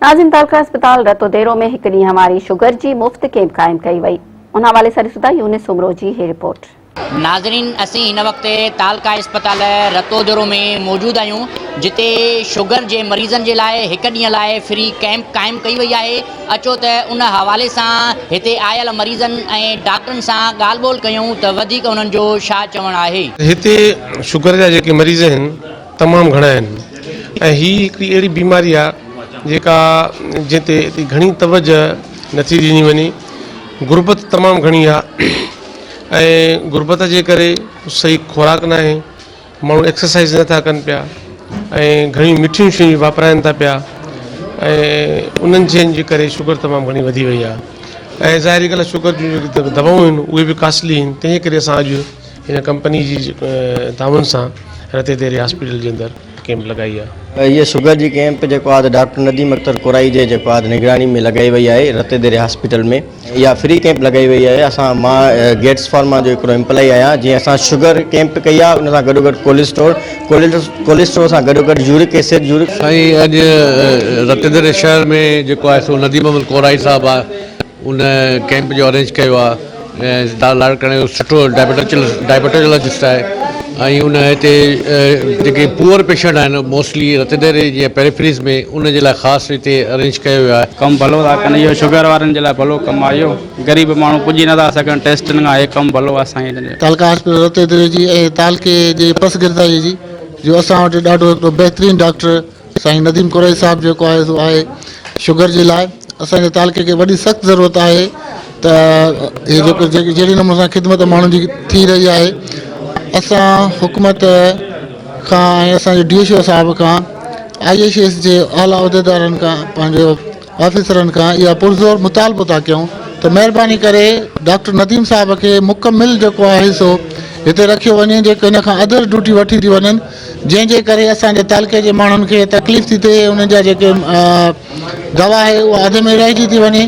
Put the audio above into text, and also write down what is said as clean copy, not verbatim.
नाज़िम तालका अस्पताल रतोदेरो में एक ॾींहुं हमारी शुगर जी मुफ़्त कैंप क़ाइम कई वई। उन हवाले सां ॾिसूं था यूनिस उमरो जी ही रिपोर्ट। नाज़रीन, असीं हिन वक़्तु तालका अस्पताल रतोदेरो में मौजूद आहियूं, जिते शुगर जे मरीज़नि जे लाइ हिकु ॾींहं लाइ फ्री कैंप क़ाइमु कई वई आहे। अचो त उन हवाले सां हिते आयल मरीज़नि ऐं डॉक्टरनि सां ॻाल्हि ॿोल कयूं त वधीक उन्हनि जो छा चवणु आहे। हिते शुगर जा जेके मरीज़ आहिनि तमामु घणा आहिनि ऐं हीअ हिकिड़ी अहिड़ी बीमारी आहे जेका जिते घणी तवजह नथी ॾिनी वञे। गुर्बत तमामु घणी आहे ऐं गुर्बत जे करे सही खुराक न आहे, माण्हू एक्सरसाइज़ नथा कनि पिया ऐं घणी मिठियूं शयूं वापराइनि था पिया ऐं उन्हनि शयुनि जे करे शुगर तमामु घणी वधी वई आहे। ऐं ज़ाहिरी ॻाल्हि आहे, शुगर जूं जेके दवाऊं आहिनि उहे बि कास्टली आहिनि। तंहिं करे असां अॼु हिन कंपनी जी ताउन सां रतेदेरे हॉस्पिटल जे अंदरि कैंप लॻाई आहे। ये शुगर जी कैंप जेको आहे डॉक्टर नदीम अख्तर कुराई जे जेको आहे निगरानी में लॻाई वई आहे रतेदेरे हॉस्पिटल में। इहा फ्री कैंप लॻाई वई आहे। असां मां गेट्स फार्मा जो हिकिड़ो एम्प्लॉई आहियां। जीअं असां शुगर कैंप कई आहे, उन सां गॾो कोल्ड स्टोर सां गॾो यूरिक एसिड साईं अॼु रतेदेरे शहर में जेको आहे सो नदीम अहमद कुराई साहब आहे, उन कैंप जो अरेंज कयो आहे ऐं लाड़काणे सुठो डायबिटोलॉजिस्ट आहे ऐं उन हिते जेके पुअर पेशेंट आहिनि मोस्टली रतेदेरे जीअं पेरिफेरीज़ में, उन जे लाइ ख़ासि हिते अरेंज कयो वियो आहे। कमु भलो था कनि, इहो शुगर वारनि जे लाइ भलो कमु आहे। इहो ग़रीब माण्हू पुॼी नथा सघनि टेस्टनि खां, इहो कमु भलो आहे साईं। तालका हॉस्पिटल रतेदेरे जी ऐं तालके जे पसगिरदारी जी जो असां वटि ॾाढो हिकिड़ो बहितरीनु डॉक्टर साईं नदीम कुराई साहिबु जेको आहे सो आहे शुगर जे लाइ। असांजे तालके खे वॾी सख़्तु ज़रूरत आहे त इहे जेको जहिड़े नमूने सां ख़िदमत माण्हुनि जी थी रही आहे, असां हुकूमत खां ऐं असांजे DSO साहिब खां IAS जे आला उहिदेदारनि खां पंहिंजो ऑफिसरनि खां इहा पुरज़ोर मुतालबो था कयूं त महिरबानी करे डॉक्टर नदीम साहिब खे मुकमिल जेको आहे सो हिते रखियो वञे, जेके हिन खां अदर ड्यूटी वठी थी वञनि, जंहिंजे करे असांजे तालके जे माण्हुनि खे तकलीफ़ थी थिए, उन्हनि जा जेके दवा आहे उहा अध में रहिजी थी वञे।